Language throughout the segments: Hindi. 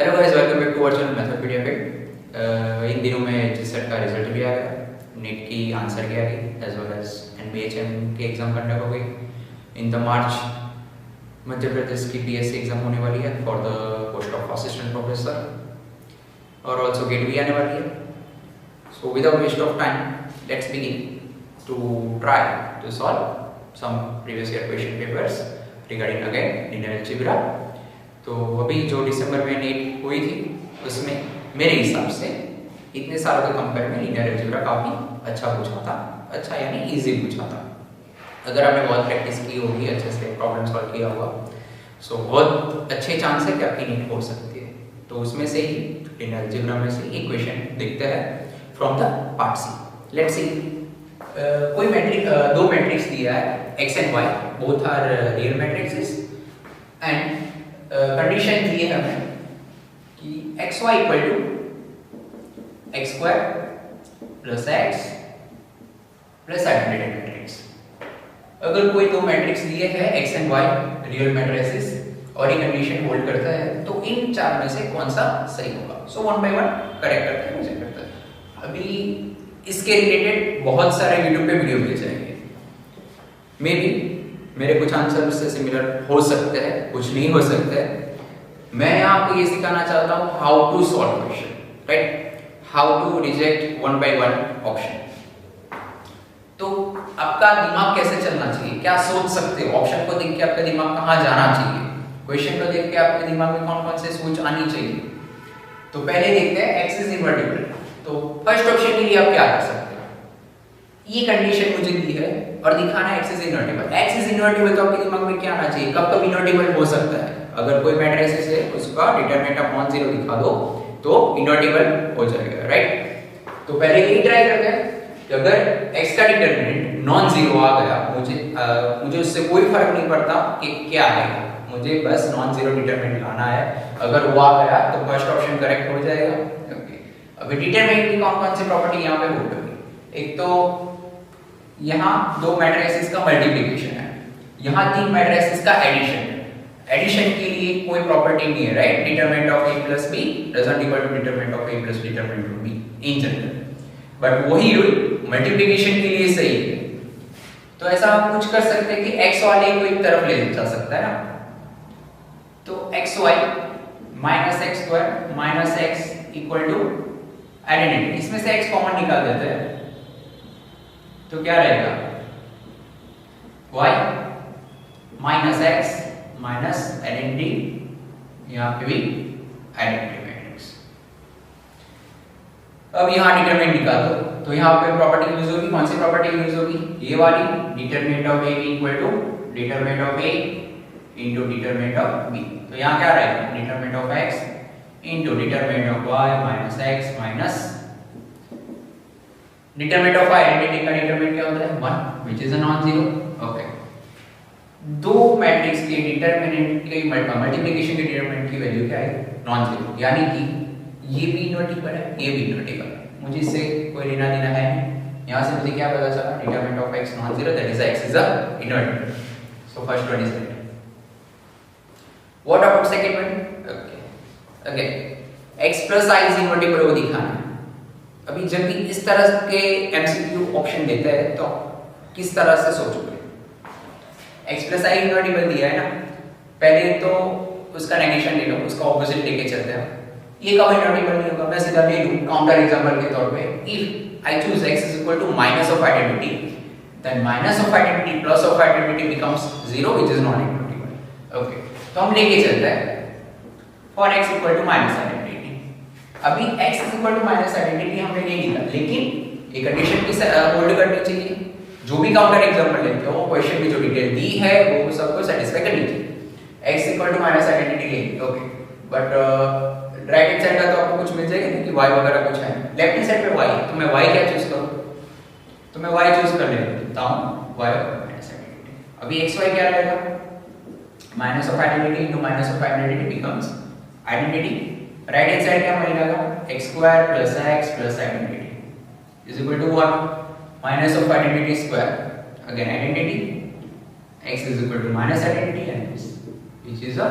Hello guys, welcome back to our channel Mathematia fit. इन दिनों में जीसेट का रिजल्ट भी आ गया, नीट की आंसर की आ गई, एज वेल एज एनबीएचएम की एग्जाम कंडक्ट हो गई। इन द मार्च मध्य प्रदेश की पीएससी एग्जाम होने वाली है for the post of assistant professor, और ऑल्सो गेट भी आने वाली है। So without waste of time let's begin to try to solve some previous year question papers regarding again linear algebra. तो अभी जो दिसंबर में नीट हुई थी उसमें मेरे हिसाब से इतने सालों के कंपेयर में लिनियर अलजेब्रा काफ़ी अच्छा पूछा था। अच्छा यानी इजी पूछा था। अगर आपने बहुत प्रैक्टिस की होगी, अच्छे से प्रॉब्लम सॉल्व किया होगा, सो बहुत अच्छे चांस है कि आपकी नीट हो सकती है। तो उसमें से ही लिनियर अलजेब्रा में से एक क्वेश्चन देखते हैं from the part C. Let's see, कोई मैट्रिक दो मैट्रिक्स दिया है X and Y, both are real matrices, and condition दी है हमें कि X Y equal to X square plus X plus identity matrix. अगर कोई दो मैट्रिक्स दिए हैं X and Y real matrices और ये कंडीशन होल्ड करता है तो इन चार में से कौन सा सही होगा। So one by one correct करते हैं, मुझे करता है। अभी इसके रिलेटेड बहुत सारे यूट्यूब पे वीडियो मिल जाएंगे, मे बी मेरे कुछ आंसर उससे सिमिलर हो सकते हैं, कुछ नहीं हो सकते हैं। मैं आपको ये सिखाना चाहता हूँ how to solve question, right, how to reject one by one option. तो आपका दिमाग कैसे चलना चाहिए, क्या सोच सकते हो, ऑप्शन को देख के आपका दिमाग कहाँ जाना चाहिए, क्वेश्चन को देख के आपके दिमाग में कौन कौन से सोच आनी चाहिए। तो पहले देखते हैं एक्स इज इनवर्टिबल। तो फर्स्ट ऑप्शन के लिए आप क्या कर सकते हैं, ये कंडीशन मुझे दी है और दिखाना है x is invertible. X is invertible तो आपके दिमाग में क्या आना चाहिए, कब कब इनवर्टिबल हो सकता है। अगर कोई मैट्रिक्स है उसका डिटरमिनेंट ऑफ नॉन जीरो दिखा दो तो इनवर्टिबल हो जाएगा, राइट। तो पहले यही ट्राई करते हैं कि अगर x का डिटरमिनेंट नॉन जीरो आ गया, मुझे उससे कोई फर्क नहीं पड़ता कि क्या है, मुझे बस नॉन जीरो डिटरमिनेंट लाना है। अगर वो आ गया तो फर्स्ट ऑप्शन करेक्ट हो जाएगा। ओके, अभी डिटरमिनेंट की कौन कौन सी प्रॉपर्टी यहाँ पे होगी। एक तो यहाँ दो मैट्रिसेस का मल्टीप्लिकेशन है, यहाँ तीन मैट्रिसेस का एडिशन है। एडिशन के लिए कोई प्रॉपर्टी नहीं है, right. Determinant of a plus b doesn't equal to determinant of a plus determinant of b in general, but वही रूल मल्टीप्लिकेशन के लिए सही है। तो ऐसा आप कुछ कर सकते हैं कि x वाले को एक तरफ ले जा सकता है ना, तो xy minus x square minus x equal to identity, इसमें से x कॉमन निकाल देते हैं तो क्या रहेगा, y minus x minus identity, यहाँ पे भी आइडेंटिटी मैट्रिक्स। अब यहाँ डिटरमिनेंट निकाल दो तो यहाँ पे प्रॉपर्टी यूज होगी, कौन सी प्रॉपर्टी यूज होगी, ये वाली, determinant of a equal to determinant of a into determinant of b। तो यहाँ क्या रहेगा, determinant of x into determinant of y minus x minus determinant of identity का डिटरमिनेंट क्या होता है 1 which is a non zero. Okay, दो मैट्रिक्स के डिटरमिनेंट के मल्टीप्लिकेशन के डिटरमिनेंट की वैल्यू क्या है, नॉन जीरो, यानी कि ये भी इनवर्टिबल है, ये भी इनवर्टिबल है, मुझे इससे कोई लेना देना है नहीं। यहाँ से मुझे क्या पता चला, determinant of x non zero, that is x is a invertible. So first one is right. What about second one. Okay, again x plus i is invertible वो दिखाना है। अभी जब भी इस तरह के एमसीक्यू ऑप्शन देता है तो किस तरह से सोचोगे, x प्लस आई इनवर्टिबल दिया है ना, पहले तो उसका नेगेशन ले लो, उसका ऑपोजिट लेके चलते हैं। ये कब इनवर्टिबल नहीं होगा, मैं सीधा ले लूं काउंटर एग्जांपल के तौर पे, if I choose x is equal to minus of identity then minus of identity plus of identity becomes zero which is non invertible. Okay, तो हम लेके चलते हैं for x equal to minus identity. अभी x is equal to minus identity हमने ले लिया, लेकिन एक कंडीशन की होल्ड करनी चाहिए। जो भी काउंटर एग्जांपल लेते हो क्वेश्चन में जो डिटेल दी है वो सबको सेटिस्फाई करनी चाहिए। x equal to minus identity लेंगे, okay, but right hand side का तो आपको कुछ मिल जाएगा ना कि y वगैरह कुछ है, लेफ्ट हैंड साइड पे y, तो मैं y क्या चूज करूं, तो मैं y चूज कर लेता हूं, y माइनस आइडेंटिटी। अभी xy क्या रहेगा, minus of identity into minus of identity becomes identity. Right hand side क्या बनेगा, x square plus x plus identity is equal to what, minus of identity square, again identity, x is equal to minus identity and this, which is a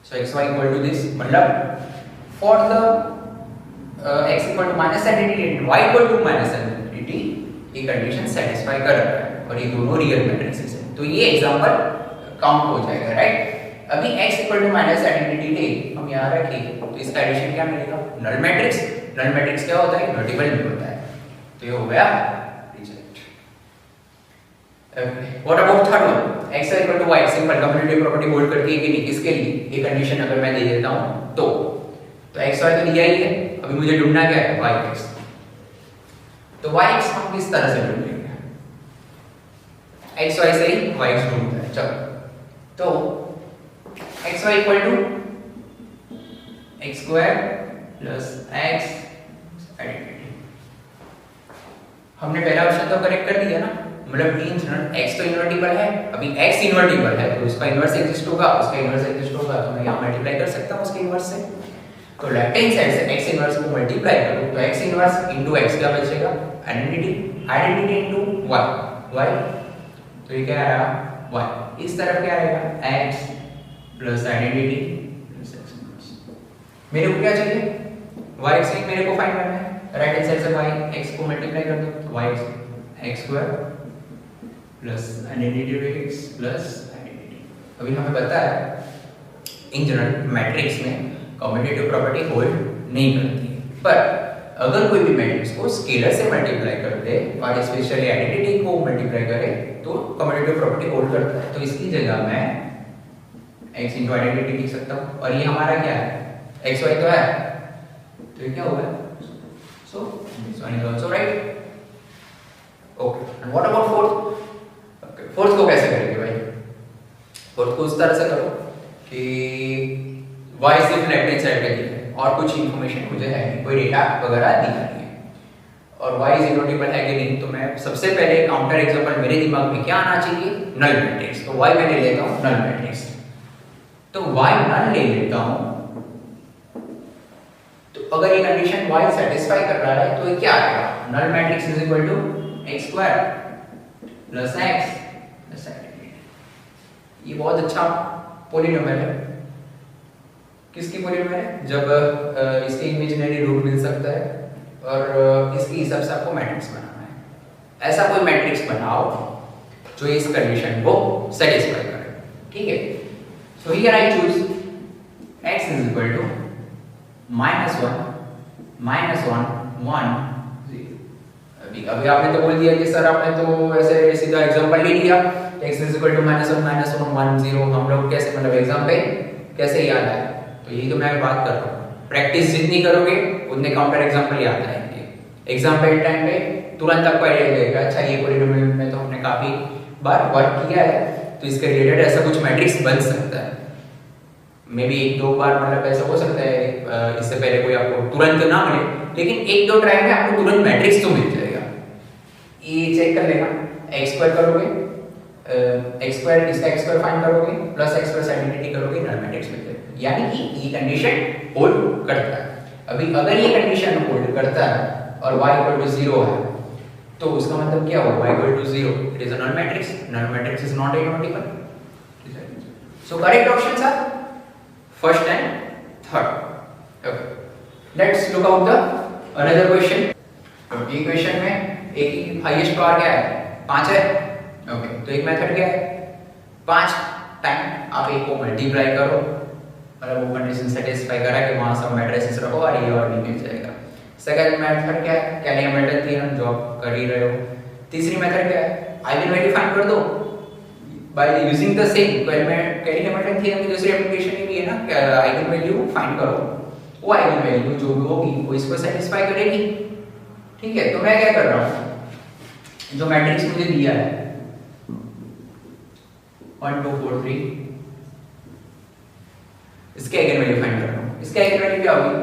so X Y equal to this, मतलब for the X equal to minus infinity and Y equal to minus infinity ये कंडीशन सेटिस्फाई कर रहा है और ये दोनों रियल मैट्रिसेस हैं, तो ये एग्जांपल काउंट हो जाएगा, राइट। अभी x equal to minus identity ले हम यहाँ रखें तो इसका एडिशन क्या मिलेगा, नल मैट्रिक्स। नल मैट्रिक्स क्या होता है, मल्टीपल नहीं होता है, तो ये हो गया reject. What about third one, x equal to y, simple commutative property hold करती है कि नहीं, किसके लिए, ये कंडीशन अगर मैं दे देता हूं तो x y तो दिया ही है, अभी मुझे ढूंढना क्या है, yx। तो yx हम किस तरह से ढूंढेंगे, x y से ही yx ढूंढते हैं। चलो तो xy equal to x square plus x identity, हमने पहला ऑप्शन तो करेक्ट कर दिया ना, मतलब x तो इन्वर्टिबल है, अभी x इन्वर्टिबल है तो इसका इन्वर्स एग्जिस्ट होगा, उसका इन्वर्स एग्जिस्ट होगा, तो मैं यहाँ मल्टीप्लाई कर सकता हूँ उसके इन्वर्स से। तो लेफ्ट हैंड साइड से x इन्वर्स को मल्टीप्लाई करूँ तो x इन्वर्स इनटू x क्या बचेगा, आइडेंटिटी इनटू y, तो ये क्या आएगा y, इस तरफ क्या आएगा x plus identity plus x inverse. मेरे को क्या चाहिए, y से मेरे को फाइंड करना है, राइट हैंड साइड से y x को मल्टीप्लाई कर दो तो y x square plus identity x plus identity. अभी हमें पता है इन जनरल मैट्रिक्स में कम्यूटेटिव प्रॉपर्टी होल्ड नहीं करती है, पर अगर कोई भी मैट्रिक्स को स्केलर से मल्टीप्लाई कर दे और स्पेशली आइडेंटिटी को मल्टीप्लाई करे तो कम्यूटेटिव प्रॉपर्टी होल्ड करता है। तो इसकी जगह मैं x इंटू आइडेंटिटी लिख सकता हूँ, और ये हमारा क्या है, x y तो है, तो ये क्या होगा, so this one is also right. Okay, and what about fourth, fourth को कैसे करेंगे भाई, फोर्थ को उस तरह से करो कि y सिर्फ लेफ्ट हैंड साइड का दिया है और कुछ इंफॉर्मेशन मुझे है नहीं, कोई डेटा वगैरह दिया नहीं है, और y इज इनवर्टिबल है कि नहीं, तो मैं सबसे पहले काउंटर एग्जांपल मेरे दिमाग में क्या आना चाहिए, नल मैट्रिक्स। तो y मैं ले लेता हूँ नल मैट्रिक्स, तो y नल ले लेता हूँ, तो अगर ये कंडीशन y सेटिस्फाई कर रहा है तो ये क्या आएगा, null matrix is equal to x square plus x plus identity. ये बहुत अच्छा पॉलिनोमियल है, किसकी पॉलिनोमियल है, जब इसके इमेजिनरी रूट मिल सकता है और इसके हिसाब से आपको मैट्रिक्स बनाना है। ऐसा कोई मैट्रिक्स बनाओ जो इस कंडीशन को सेटिस्फाई करे, ठीक है। So here I choose x is equal to -1 -1 1 0। अभी आपने तो बोल दिया कि सर आपने तो ऐसे सीधा एग्जांपल ले लिया, x इज इक्वल टू -1 1 0, हम लोग कैसे, मतलब एग्जाम पे कैसे याद आए, तो यही तो मैं बात कर रहा हूँ। प्रैक्टिस जितनी करोगे उतने काउंटर एग्जांपल याद आएंगे, एग्जांपल टाइम पे तुरंत आपको आइडिया लगेगा, अच्छा ये पॉलिनोमियल में तो हमने काफी बार वर्क किया है, तो इसके रिलेटेड ऐसा कुछ मैट्रिक्स बन सकता है। मे बी एक दो बार, मतलब ऐसा हो सकता है इससे पहले कोई आपको तुरंत ना मिले, लेकिन एक दो ट्राई में आपको तुरंत मैट्रिक्स तो मिल जाएगा। ये चेक कर लेना, x स्क्वायर करोगे, x स्क्वायर इसका x स्क्वायर फाइंड करोगे प्लस x प्लस आइडेंटिटी करोगे, नल मैट्रिक्स मिल जाएगा, यानी कि ये कंडीशन होल्ड करता है। अभी अगर ये कंडीशन होल्ड करता है और y इक्वल टू 0 है तो उसका मतलब क्या होगा, y equal to 0, it is a null matrix, null matrix is not invertible. So correct options are first and third. Okay, let's look out the another question. ये क्वेश्चन में एक की हाईएस्ट पावर क्या है, 5 है। ओके, तो एक मेथड क्या है, 5 टाइम आप एक को मल्टीप्लाई करो, मतलब वो कंडीशन सेटिस्फाई करा कि वहां सब मैट्रिसेस रखो और ये और भी मिल जाएगा। सेकंड मेथड क्या है, कैलिया-मेल्टन थ्योरम, जो आप कर ही रहे हो। तीसरी मेथड क्या है, आइगन वैल्यू फाइंड कर दो by using the same Cayley Hamilton theorem की दूसरी एप्लीकेशन ये भी है ना, आइगन वैल्यू फाइंड करो, वो आइगन वैल्यू जो भी होगी वो इसको सेटिस्फाई करेगी, ठीक है। तो मैं क्या कर रहा हूं, जो मैट्रिक्स मुझे दिया है 1 2 4 3, इसके आइगन वैल्यू फाइंड कर रहा हूं। इसके आइगन वैल्यू क्या होगी,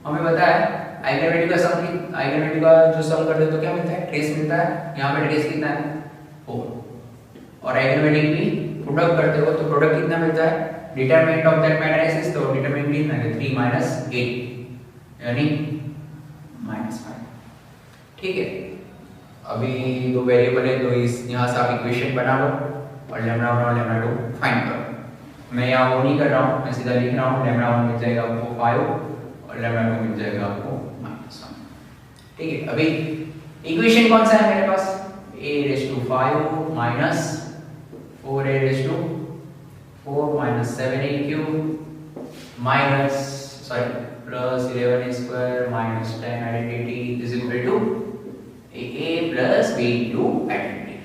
हमें पता है आइगन वैल्यू का सम, आइगन वैल्यू का जो सम कर दे तो क्या मिलता है, ट्रेस मिलता है। यहां पे ट्रेस कितना है, 4, और आइगन वैल्यू की प्रोडक्ट करते हो तो प्रोडक्ट कितना मिलता है, डिटरमिनेंट ऑफ दैट मैट्रिक्स, तो डिटरमिनेंट कितना है 3 - 8 यानी -5, ठीक है। अभी दो वेरिएबल है तो इस यहां से आप इक्वेशन बना लो और λ1 और λ2 फाइंड करो। मैं यहाँ वो नहीं कर रहा हूँ, मैं सीधा लिख रहा हूँ लैम्डा 1 मिल जाएगा आपको 5 और लैम्डा 2 मिल जाएगा आपको -1। ठीक है, अभी इक्वेशन कौन सा है मेरे पास, a⁵ minus 4a⁴ minus 7a³ minus plus 11a² minus 10 identity is equal to a plus b into identity.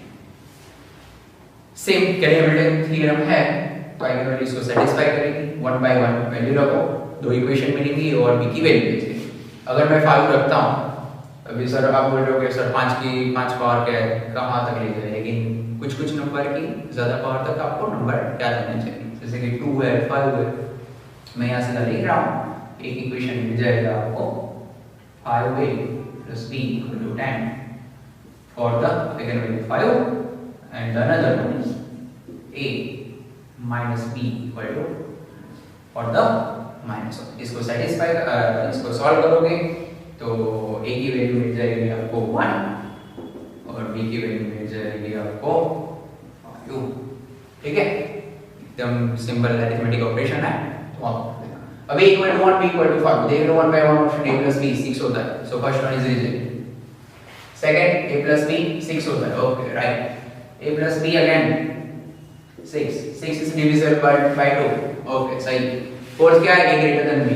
Same calibration theorem है तो आइगन वैल्यूज को सेटिस्फाई करेगी। 1 बाय 1 वैल्यू रखो, दो इक्वेशन मिलेंगी और b की वैल्यू भेजेगी। अगर मैं 5 रखता हूँ, अभी सर आप बोल रहे हो कि सर 5 पावर क्या है, कहाँ तक ले जाए, लेकिन कुछ नंबर की ज़्यादा पावर तक आपको नंबर क्या देना चाहिए, जैसे कि 2 है 5 है। मैं यहाँ सीधा लिख रहा हूँ, एक इक्वेशन मिल जाएगा आपको 5a plus b equal to 10 for the eigenvalue 5 and the another one is a minus b equal to for the -1। इसको सेटिस्फाई इसको सॉल्व करोगे तो a की वैल्यू मिल जाएगी आपको 1 और b की वैल्यू मिल जाएगी आपको 5। ठीक है, एकदम सिंपल अरिथमेटिक ऑपरेशन है। तो अभी equal to 1 b equal to 5 देख लो, 1 by 1 option a plus b 6 होता है, so first one is easy. Second a plus b 6 होता है, okay right. a plus b again 6 is divisible by 2, okay सही। फोर्थ क्या है, a ग्रेटर देन b,